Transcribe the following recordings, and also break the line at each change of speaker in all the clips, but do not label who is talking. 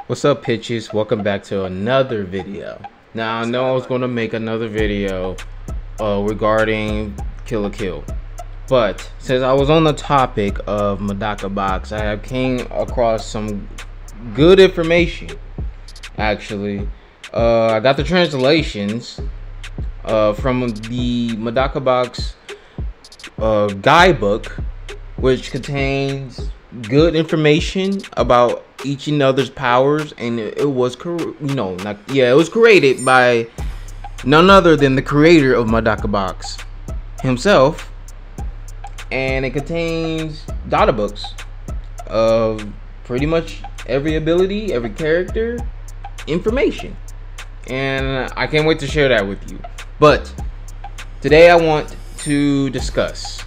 What's up, pitches? Welcome back to another video. Now I know I was going to make another video regarding Kill la Kill, but since I was on the topic of MedakaBox, I have came across some good information. Actually, I got the translations from the MedakaBox guidebook, which contains good information about each and other's powers, and it was it was created by none other than the creator of MedakaBox himself, and it contains data books of pretty much every ability, every character information, and I can't wait to share that with you. But today I want to discuss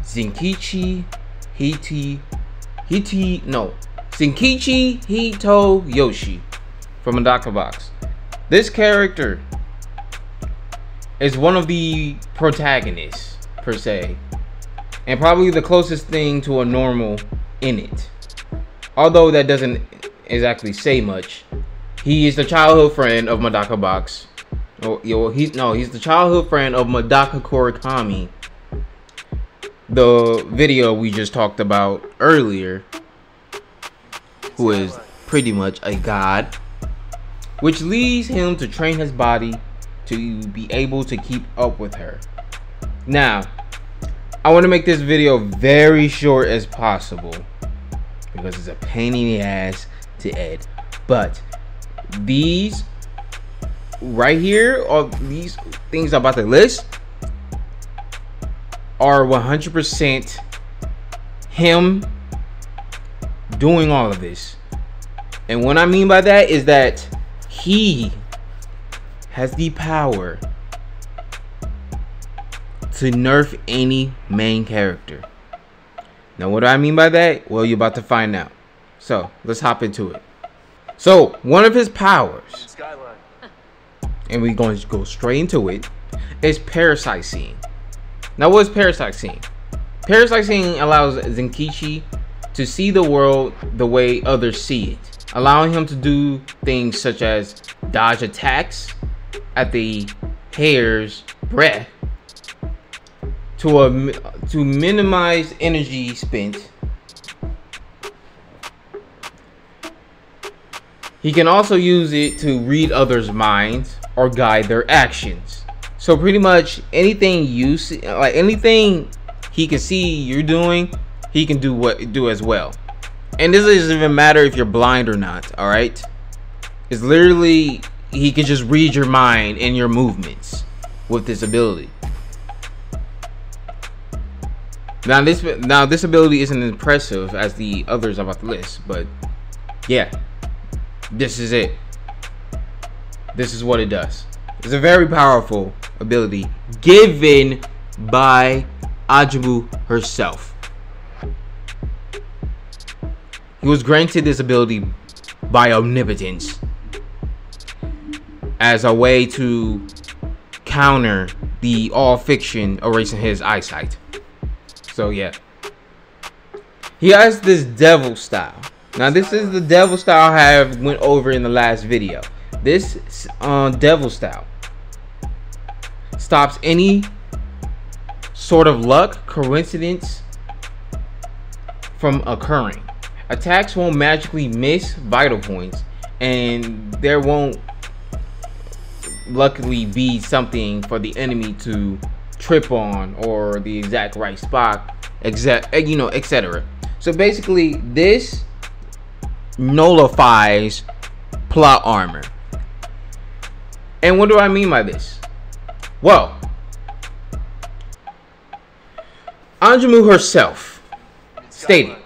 Zenkichi Hitoyoshi from MedakaBox. This character is one of the protagonists per se, and probably the closest thing to a normal in it. Although that doesn't exactly say much. He is the childhood friend of MedakaBox. He's the childhood friend of Medaka Kurikami, the video we just talked about earlier, who is pretty much a god, which leads him to train his body to be able to keep up with her. Now, I want to make this video very short as possible because it's a pain in the ass to edit, but these right here, or these things I'm about to list, are 100% him doing all of this. And what I mean by that is that he has the power to nerf any main character. Now what do I mean by that? Well, you're about to find out. So let's hop into it. So one of his powers, and we're going to go straight into it, is Parasite Scene. Now what is Parasite Scene? Parasite Scene allows Zenkichi to see the world the way others see it, allowing him to do things such as dodge attacks at the hair's breadth to minimize energy spent. He can also use it to read others' minds or guide their actions. So pretty much anything you see, like anything he can see you're doing, he can do as well. And this doesn't even matter if you're blind or not. All right, it's literally he can just read your mind and your movements with this ability. Now this ability isn't impressive as the others I'm about to list, but yeah, this is it. This is what it does. It's a very powerful ability given by Ajumu herself. He was granted this ability by omnipotence as a way to counter the all fiction erasing his eyesight. So yeah, he has this devil style. Now this is the devil style I have went over in the last video. This devil style stops any sort of luck, coincidence from occurring. Attacks won't magically miss vital points, and there won't luckily be something for the enemy to trip on or the exact right spot, etc. So basically this nullifies plot armor. And what do I mean by this? Well, Ajumu herself stated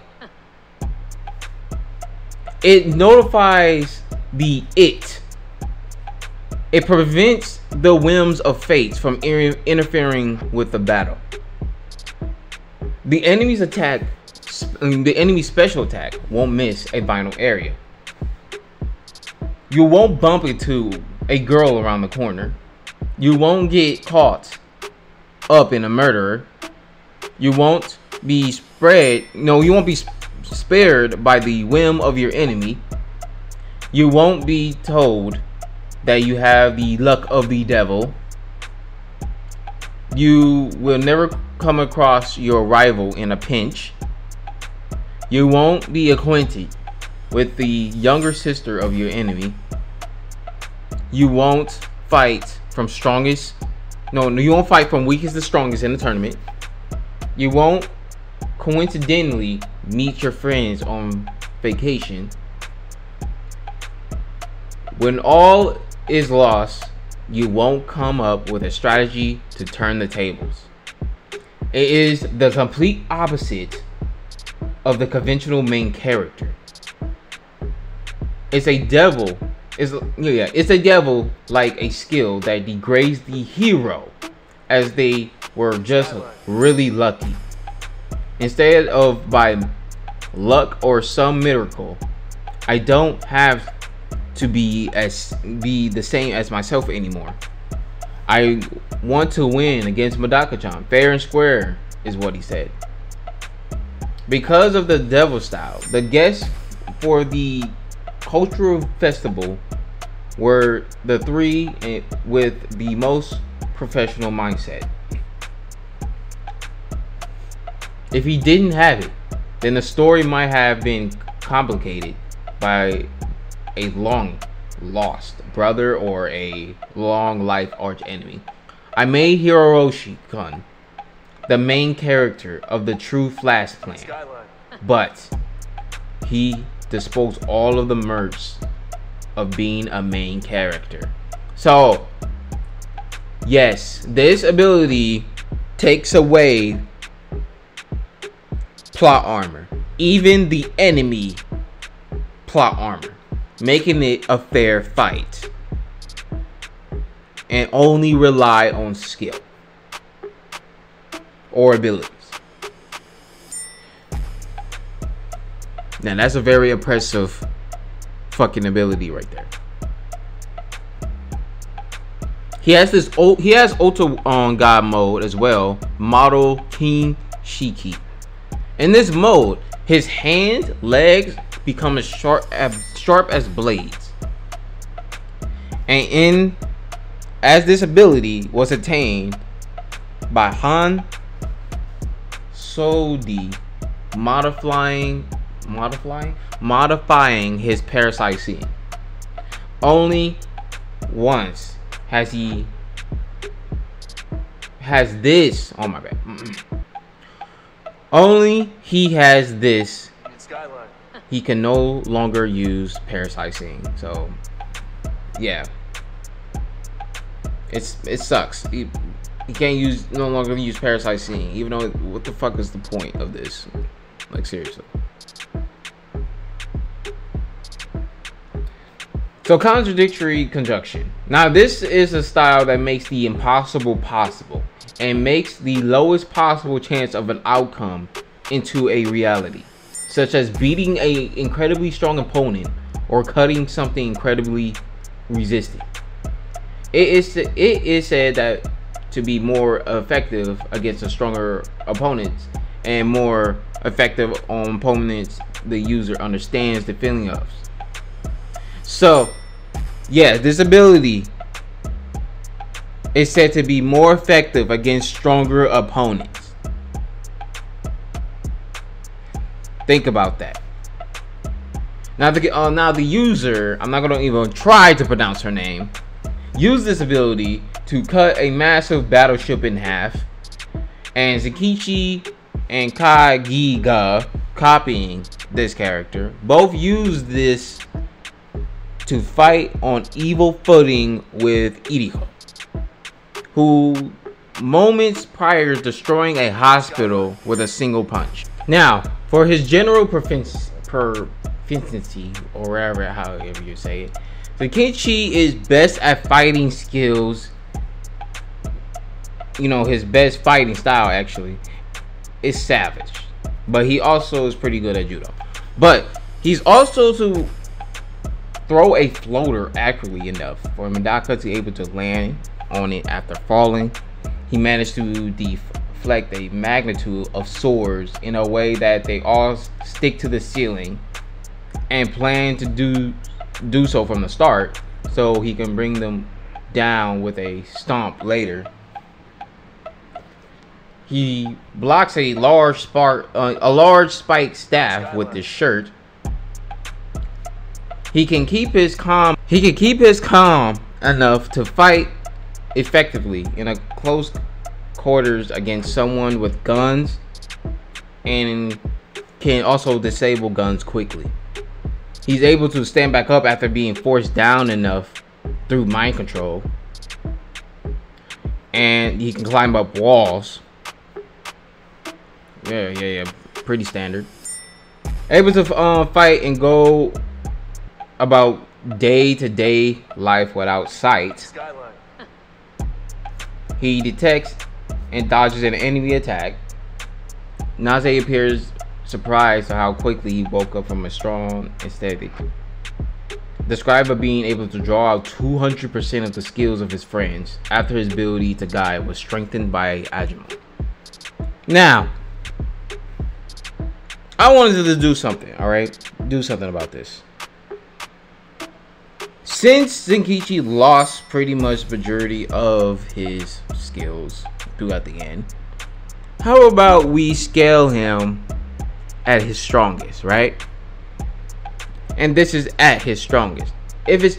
it notifies the it. It prevents the whims of fate from interfering with the battle. The enemy's special attack won't miss a vital area. You won't bump into a girl around the corner. You won't get caught up in a murderer. You won't be you won't be spared by the whim of your enemy. You won't be told that you have the luck of the devil. You will never come across your rival in a pinch. You won't be acquainted with the younger sister of your enemy. You won't fight from strongest. No, you won't fight from weakest to strongest in the tournament. You won't coincidentally meet your friends on vacation. When all is lost, you won't come up with a strategy to turn the tables. It is the complete opposite of the conventional main character. It's a devil. It's a devil like a skill that degrades the hero as they were just really lucky. Instead of by luck or some miracle, I don't have to be the same as myself anymore. I want to win against Medaka-chan, fair and square, is what he said. Because of the devil style, the guests for the cultural festival were the three with the most professional mindset. If he didn't have it, then the story might have been complicated by a long lost brother or a long life arch enemy. I made Hitoyoshi-kun the main character of the True Flash clan, but he disposed all of the merits of being a main character. So yes, this ability takes away plot armor, even the enemy plot armor, making it a fair fight and only rely on skill or abilities. Now that's a very impressive fucking ability right there. He has Ultra God mode as well, model King Shiki. In this mode, his hands, legs become as sharp as blades. And as this ability was attained by Han Sodi modifying his Parasite Scene. Only once has this. Oh my bad. Only he has this. He can no longer use Parasite Scene. So yeah, it sucks. He can't no longer use Parasite Scene. Even though, what the fuck is the point of this? Like, seriously. So, Contradictory Conjunction. Now, this is a style that makes the impossible possible and makes the lowest possible chance of an outcome into a reality, such as beating an incredibly strong opponent or cutting something incredibly resistant. It is said that to be more effective against a stronger opponents and more effective on opponents the user understands the feeling of. So yeah, this ability is said to be more effective against stronger opponents. Think about that. Now the user, I'm not gonna even try to pronounce her name, used this ability to cut a massive battleship in half, and Zenkichi and Kagiga, copying this character, both used this to fight on evil footing with Iriko, who moments prior destroying a hospital with a single punch. Now, for his general proficiency, or however you say it, Zenkichi is best at fighting skills. You know, his best fighting style actually is savage, but he also is pretty good at judo. But he's also to throw a floater accurately enough for Medaka to be able to land on it after falling. He managed to deflect reflect a magnitude of swords in a way that they all stick to the ceiling, and plan to do so from the start, so he can bring them down with a stomp later. He blocks a large spiked staff with his shirt. He can keep his calm enough to fight effectively in a close quarters against someone with guns, and can also disable guns quickly. He's able to stand back up after being forced down enough through mind control, and he can climb up walls. Yeah, pretty standard. Able to fight and go about day-to-day life without sight. He detects and dodges an enemy attack. Naze appears surprised at how quickly he woke up from a strong aesthetic. Described as being able to draw out 200% of the skills of his friends after his ability to guide was strengthened by Ajima. Now, I wanted to do something, alright? Do something about this. Since Zenkichi lost pretty much majority of his skills throughout the end, how about we scale him at his strongest, right? And this is at his strongest. If his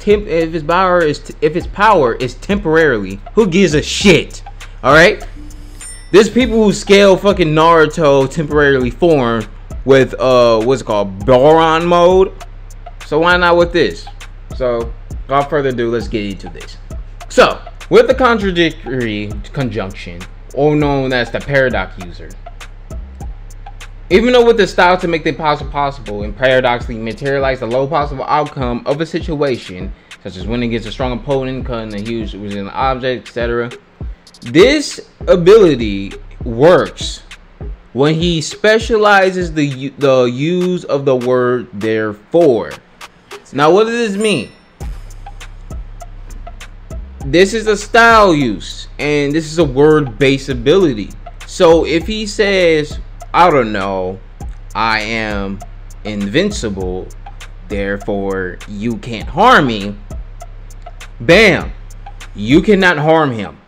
power is temporarily, who gives a shit? All right. There's people who scale fucking Naruto temporarily form with what's it called, Boron mode. So why not with this? So without further ado, let's get into this. So with the contradictory conjunction, or known as the paradox user, even though with the style to make the impossible possible and paradoxically materialize the low possible outcome of a situation, such as winning against a strong opponent, cutting a huge resistant object, etc. This ability works when he specializes the use of the word therefore. Now, what does this mean? This is a style use, and this is a word-based ability. So if he says, I don't know, I am invincible, therefore you can't harm me, bam, you cannot harm him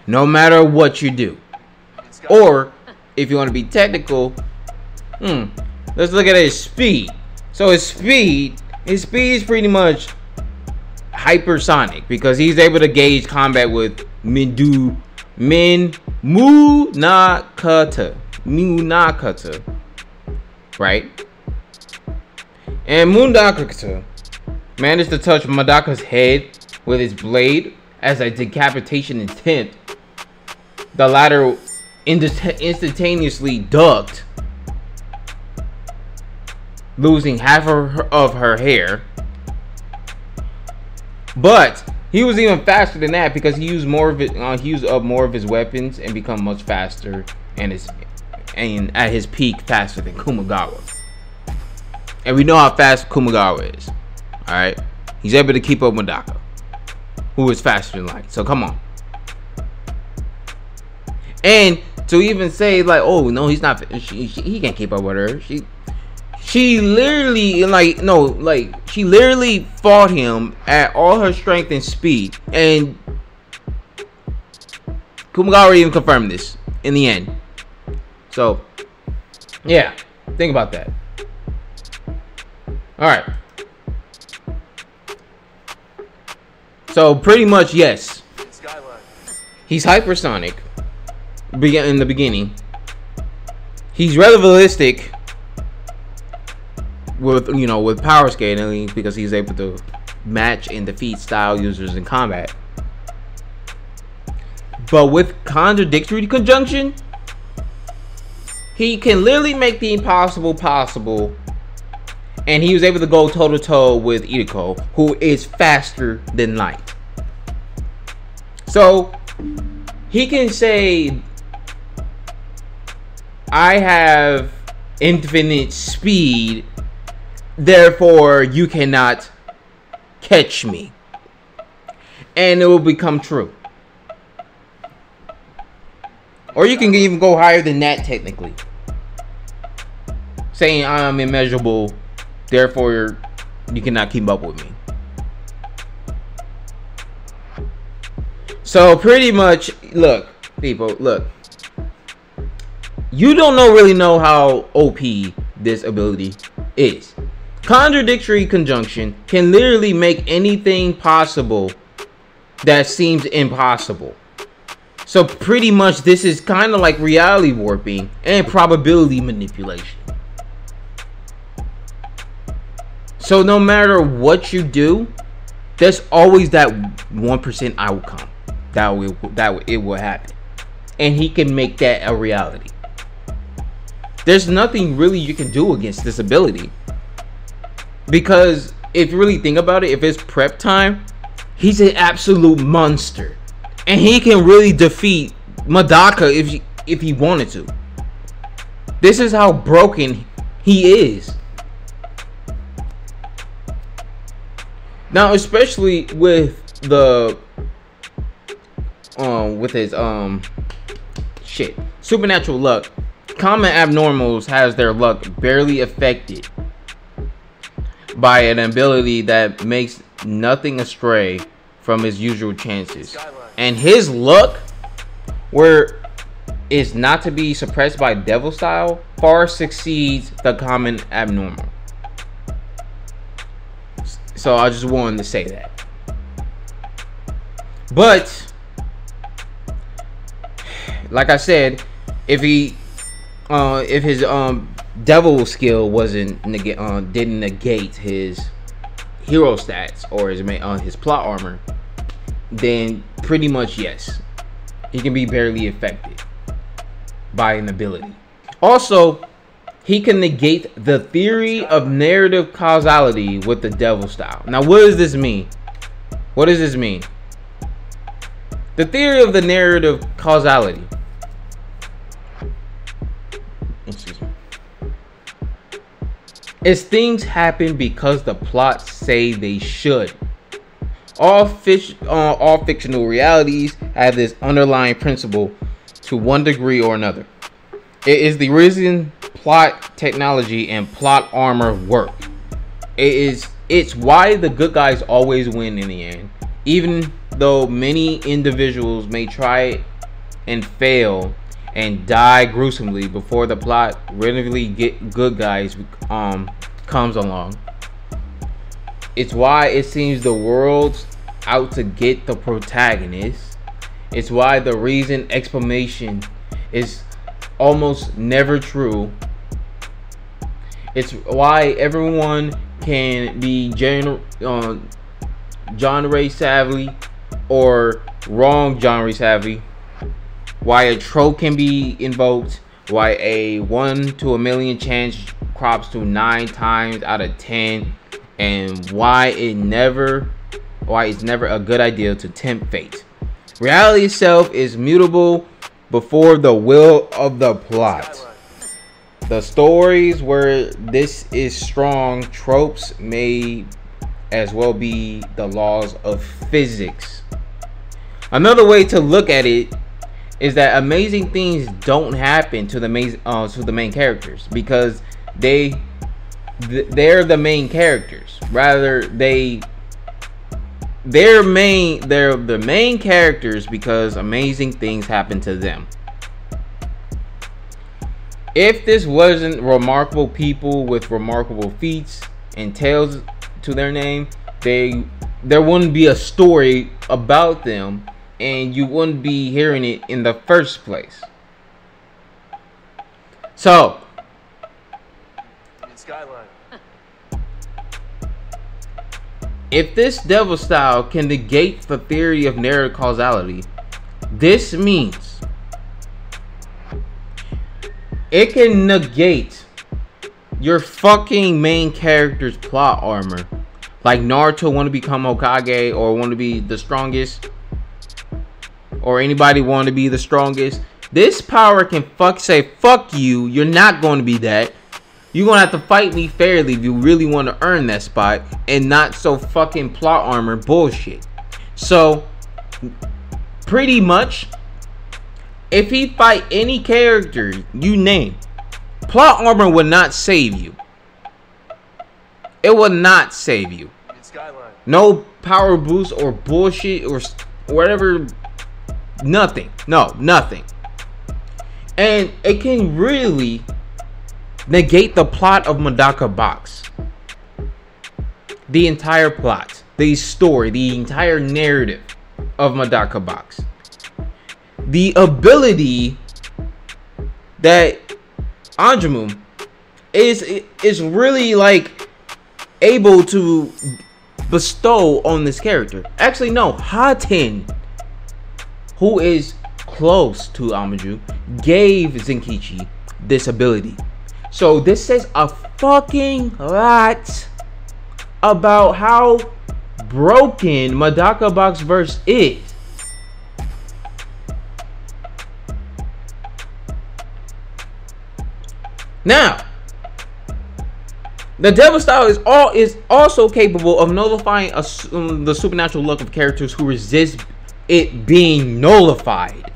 no matter what you do. Or if you want to be technical, let's look at his speed. So his speed is pretty much hypersonic, because he's able to gauge combat with Munakata, right? And Munakata managed to touch Medaka's head with his blade as a decapitation intent. The latter instantaneously ducked, losing half of her hair. But he was even faster than that, because he used more of it. He used up more of his weapons and become much faster, and at his peak faster than Kumagawa. And we know how fast Kumagawa is. All right, he's able to keep up with Medaka, who is faster than light. So come on. And to even say like, oh no, he's not. He can't keep up with her. She literally she literally fought him at all her strength and speed, and Kumagawa even confirmed this in the end. So yeah, think about that. All right. So pretty much, yes, he's hypersonic in the beginning. He's relativistic with power scaling, because he's able to match and defeat style users in combat. But with contradictory conjunction, he can literally make the impossible possible, and he was able to go toe to toe with Iriko, who is faster than light. So he can say, I have infinite speed, therefore you cannot catch me, and it will become true. Or you can even go higher than that technically. Saying I'm immeasurable, therefore you cannot keep up with me. So pretty much, look, people, look. You don't really know how OP this ability is. Contradictory Conjunction can literally make anything possible that seems impossible. So pretty much this is kind of like reality warping and probability manipulation. So no matter what you do, there's always that 1% outcome that it will happen. And he can make that a reality. There's nothing really you can do against this ability. Because if you really think about it, if it's prep time, he's an absolute monster. And he can really defeat Medaka if he wanted to. This is how broken he is. Now, especially with the with his supernatural luck, common abnormals has their luck barely affected by an ability that makes nothing astray from his usual chances. And his luck, where is not to be suppressed by devil style, far succeeds the common abnormal. So I just wanted to say that. But like I said, if his devil skill didn't negate his hero stats or his plot armor, then pretty much yes, he can be barely affected by an ability. Also, he can negate the theory of narrative causality with the devil style. Now, what does this mean? What does this mean? The theory of the narrative causality. Excuse me. Is things happen because the plots say they should. All fictional realities have this underlying principle to one degree or another. It is the reason plot technology and plot armor work. It's why the good guys always win in the end, even though many individuals may try and fail and die gruesomely before the plot relatively good guys comes along. It's why it seems the world's out to get the protagonist. It's why the reason explanation is almost never true. It's why everyone can be genre savvy or wrong genre savvy. Why a trope can be invoked. Why a 1 to a million chance crops to 9 times out of 10, and why it's never a good idea to tempt fate. Reality itself is mutable before the will of the plot. The stories where this is strong tropes may as well be the laws of physics. Another way to look at it is that amazing things don't happen to the main characters because they're the main characters. Rather, they're the main characters because amazing things happen to them. If this wasn't remarkable people with remarkable feats and tales to their name, there wouldn't be a story about them, and you wouldn't be hearing it in the first place. So, if this devil style can negate the theory of narrative causality, this means it can negate your fucking main character's plot armor. Like Naruto want to become Hokage or want to be the strongest, or anybody want to be the strongest. This power can say fuck you, you're not going to be that. You're going to have to fight me fairly if you really want to earn that spot, and not so fucking plot armor bullshit. So pretty much If he fight any character you name, plot armor would not save you. It will not save you. No power boost or bullshit or whatever. Nothing. No, nothing. And it can really negate the plot of MedakaBox. The entire plot, the story, the entire narrative of MedakaBox. The ability that Anjumu is really like able to bestow on this character. Actually, no, Haten, who is close to Amaju, gave Zenkichi this ability. So this says a fucking lot about how broken MedakaBox verse is. Now, the Devil Style is also capable of nullifying the supernatural luck of characters who resist it being nullified.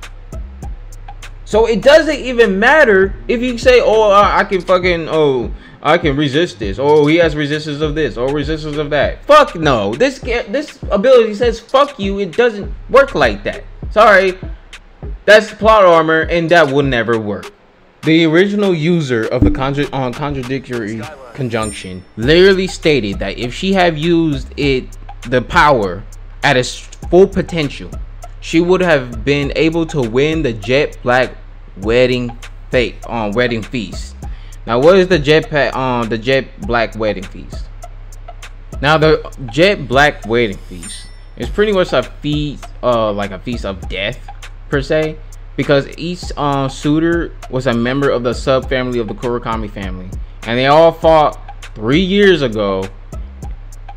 So it doesn't even matter if you say, oh, I can fucking, oh, I can resist this. Oh, he has resistance of this or resistance of that. Fuck no. This ability says fuck you. It doesn't work like that. Sorry. That's plot armor and that will never work. The original user of the Contradictory Conjunction literally stated that if she had used the power at its full potential, she would have been able to win the Jet Black wedding feast. Now, what is the Jet Black wedding feast? Now, the Jet Black wedding feast is pretty much a feast, like a feast of death per se, because each suitor was a member of the sub-family of the Kurakami family, and they all fought 3 years ago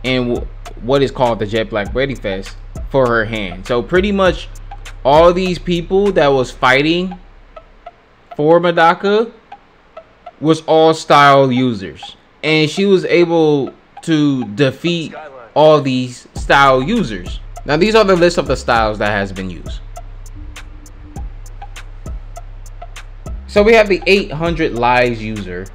in what is called the Jet Black Wedding Fest for her hand. So pretty much all these people that was fighting for Medaka was all style users, and she was able to defeat all these style users. Now these are the list of the styles that has been used. So we have the 800 lives user,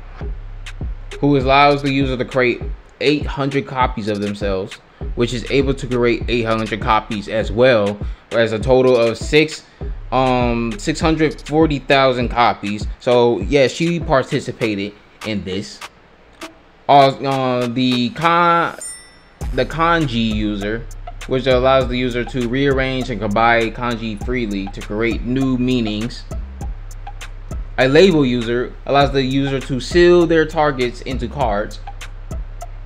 who allows the user to create 800 copies of themselves, which is able to create 800 copies as well, as a total of 640,000 copies. So yeah, she participated in this. The kanji user, which allows the user to rearrange and combine kanji freely to create new meanings. A label user allows the user to seal their targets into cards.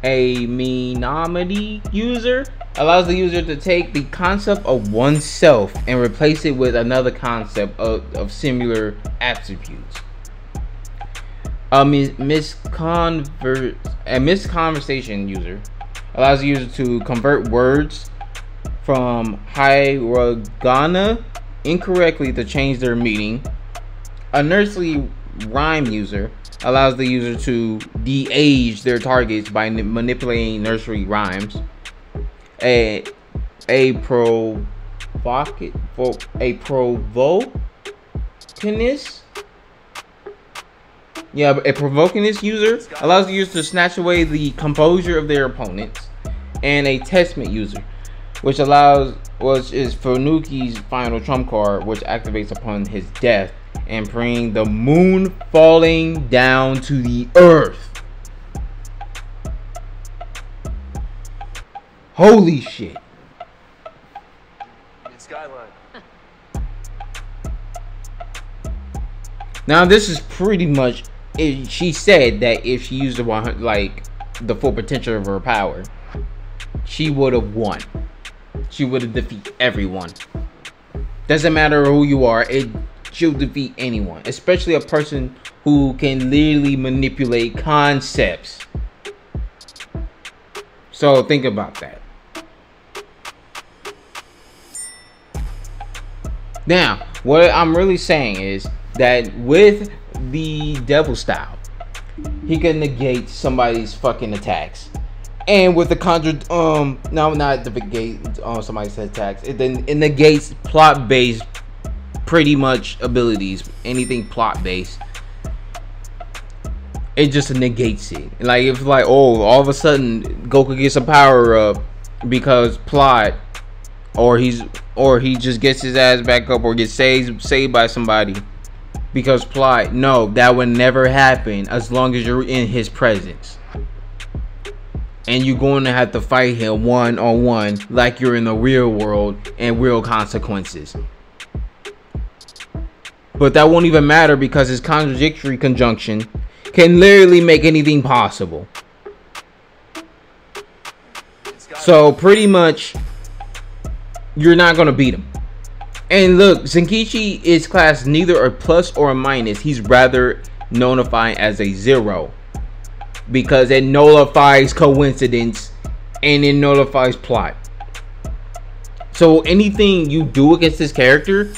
A Minamidi user allows the user to take the concept of oneself and replace it with another concept of similar attributes. A misconversation user allows the user to convert words from hiragana incorrectly to change their meaning. A nursery rhyme user allows the user to de-age their targets by manipulating nursery rhymes. A provokinist user allows the user to snatch away the composure of their opponents. And a testament user, which is Funuki's final trump card, which activates upon his death and bring the moon falling down to the earth. Holy shit. Now this is pretty much it. She said that if she used the full potential of her power, she would have won. She would have defeated everyone. Doesn't matter who you are, she'll defeat anyone, especially a person who can literally manipulate concepts. So think about that. Now, what I'm really saying is that with the Devil Style, he can negate somebody's fucking attacks. And with the somebody's attacks, it negates plot-based pretty much abilities, anything plot based, it just negates it. Like if like, oh, all of a sudden Goku gets a power up because plot, or he just gets his ass back up, or gets saved by somebody because plot. No, that would never happen as long as you're in his presence. And you're going to have to fight him one-on-one like you're in the real world and real consequences. But that won't even matter because his contradictory conjunction can literally make anything possible. So pretty much, you're not going to beat him. And look, Zenkichi is classed neither a plus or a minus. He's rather nullified as a 0. Because it nullifies coincidence and it nullifies plot. So anything you do against this character,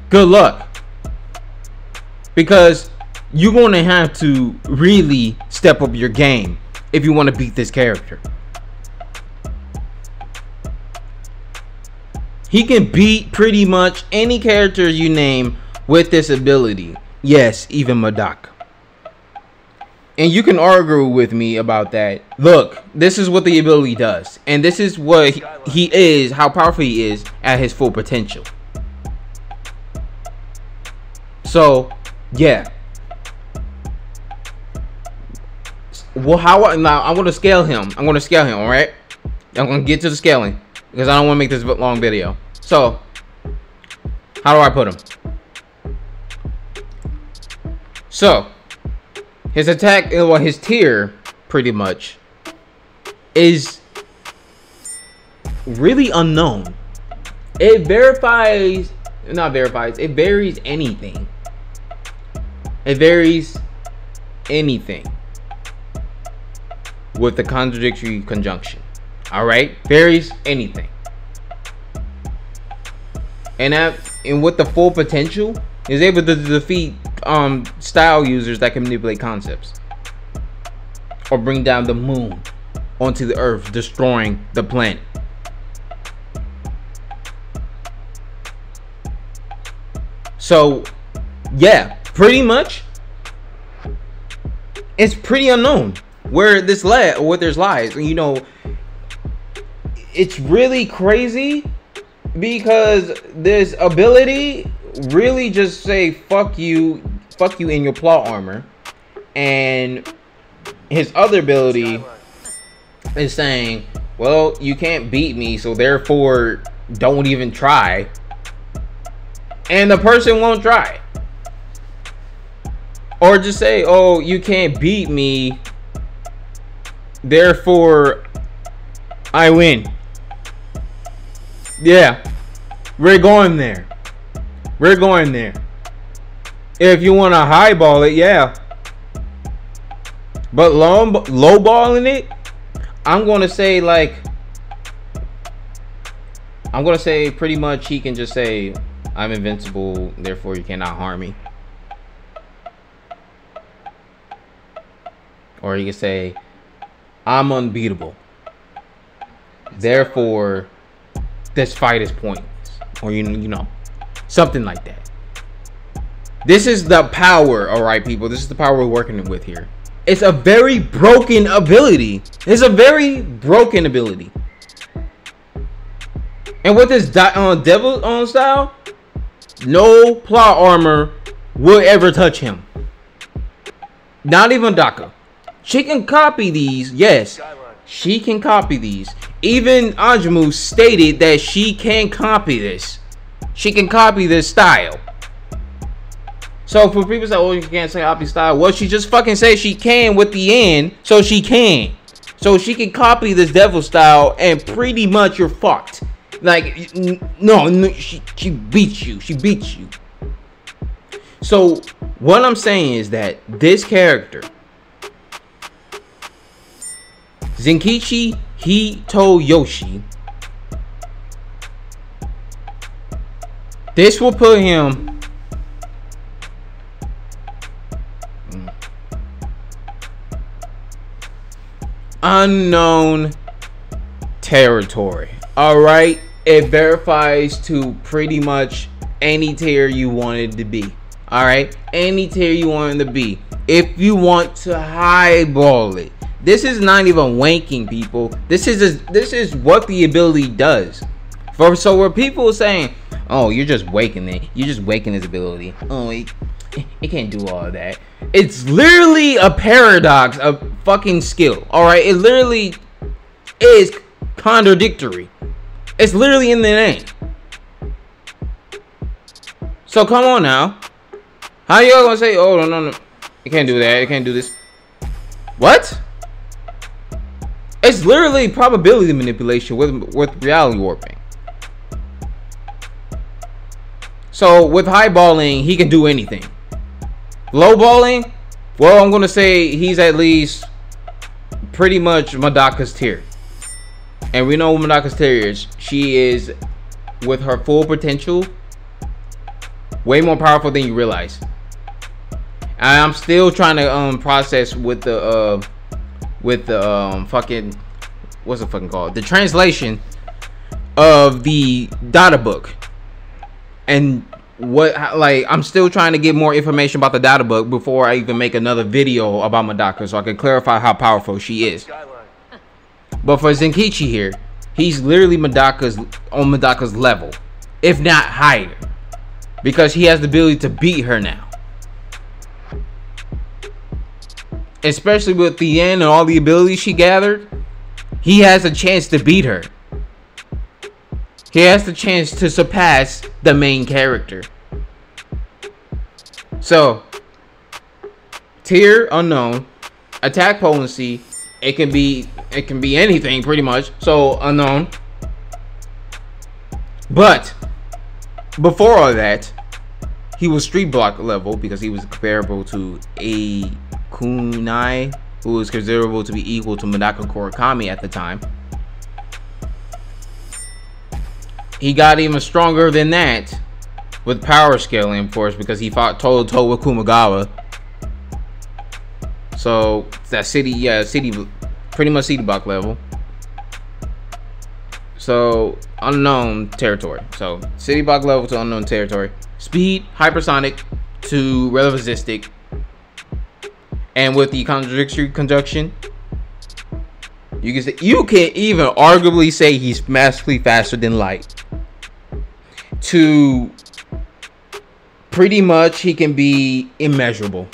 good luck. Because you're going to have to really step up your game if you want to beat this character. He can beat pretty much any character you name with this ability. Yes, even Medaka. And you can argue with me about that. Look, this is what the ability does. And this is what he is, how powerful he is at his full potential. So, yeah. Well, now I'm going to scale him. All right? I'm going to get to the scaling because I don't want to make this a long video. So, how do I put him? So, his attack, well, his tier, pretty much, is really unknown. It varies anything. It varies anything with the contradictory conjunction. Alright? Varies anything. And with the full potential, is able to defeat style users that can manipulate concepts or bring down the moon onto the earth, destroying the planet. So yeah, pretty much it's pretty unknown where this lies. You know, it's really crazy because this ability really just say fuck you in your plot armor, and his other ability is saying, well, you can't beat me, so therefore don't even try, and the person won't try. Or just say, oh, you can't beat me, therefore I win. Yeah, we're going there. If you want to highball it, yeah. But lowballing it, I'm going to say pretty much he can just say, I'm invincible, therefore you cannot harm me. Or he can say, I'm unbeatable, therefore this fight is pointless. Or you know, something like that. This is the power, alright people. This is the power we're working with here. It's a very broken ability. And with this devil style, no plot armor will ever touch him. Not even Medaka. She can copy these, yes. She can copy these. Even Anjamu stated that she can copy this. She can copy this style. So for people say, oh, you can't say copy style. Well, she just fucking says she can with the end. So she can. So she can copy this devil style and pretty much you're fucked. Like, no, she beats you. She beats you. So what I'm saying is that this character, Zenkichi Hitoyoshi, this will put him unknown territory. All right, it verifies to pretty much any tier you want it to be. All right, any tier you want it to be. If you want to highball it, this is not even wanking, people. This is what the ability does. So where people are saying, "Oh, you're just waking it. You're just waking his ability. Oh, it can't do all of that." It's literally a paradox of fucking skill. All right, it literally is contradictory. It's literally in the name. So come on now. How y'all gonna say, "Oh, no, it can't do that. It can't do this"? What? It's literally probability manipulation with reality warping. So with highballing, he can do anything. Lowballing, well, I'm gonna say he's at least pretty much Medaka's tier. And we know what Medaka's tier is. She is, with her full potential, way more powerful than you realize. I'm still trying to process with the fucking, what's it fucking called? The translation of the data book. And I'm still trying to get more information about the data book before I even make another video about Medaka, so I can clarify how powerful she is. But for Zenkichi here, he's literally on Medaka's level, if not higher, because he has the ability to beat her now. Especially with the end and all the abilities she gathered, he has a chance to beat her. He has the chance to surpass the main character. So, tier unknown, attack potency, it can be anything pretty much. So unknown. But before all that, he was street block level because he was comparable to a kunai, who was considerable to be equal to Medaka Kurakami at the time. He got even stronger than that with power scaling, of course, because he fought toe to toe with Kumagawa. So that city pretty much city block level. So unknown territory. So city block level to unknown territory. Speed, hypersonic to relativistic. And with the contradictory conjunction, you can even arguably say he's massively faster than light. To pretty much, he can be immeasurable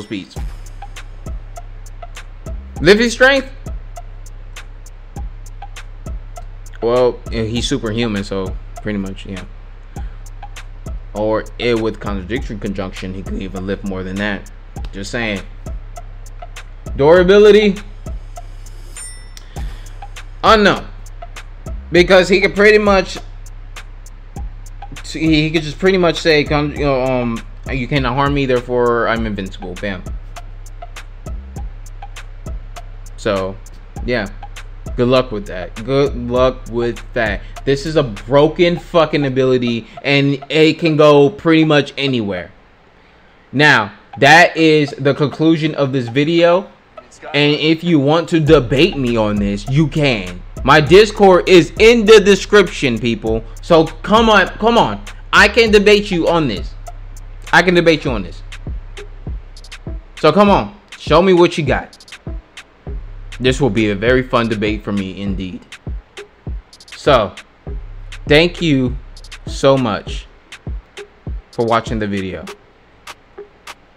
speeds. Living strength, well, he's superhuman, so pretty much, yeah. Or with contradictory conjunction, he could even lift more than that. Just saying. Durability, unknown, because he could pretty much, he could just pretty much say, you cannot harm me, therefore I'm invincible. Bam. So yeah, good luck with that. Good luck with that. This is a broken fucking ability, and it can go pretty much anywhere. Now that is the conclusion of this video, and if you want to debate me on this, you can. My Discord is in the description, people. So come on. I can debate you on this. So come on, show me what you got. This will be a very fun debate for me indeed. So, thank you so much for watching the video.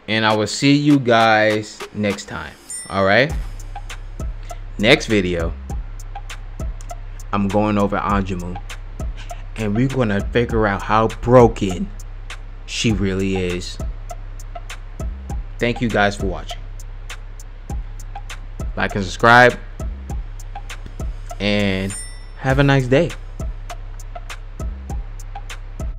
And I will see you guys next time. Alright? Next video, I'm going over Anjumu. And we're going to figure out how broken she really is. Thank you guys for watching. Like and subscribe. And have a nice day.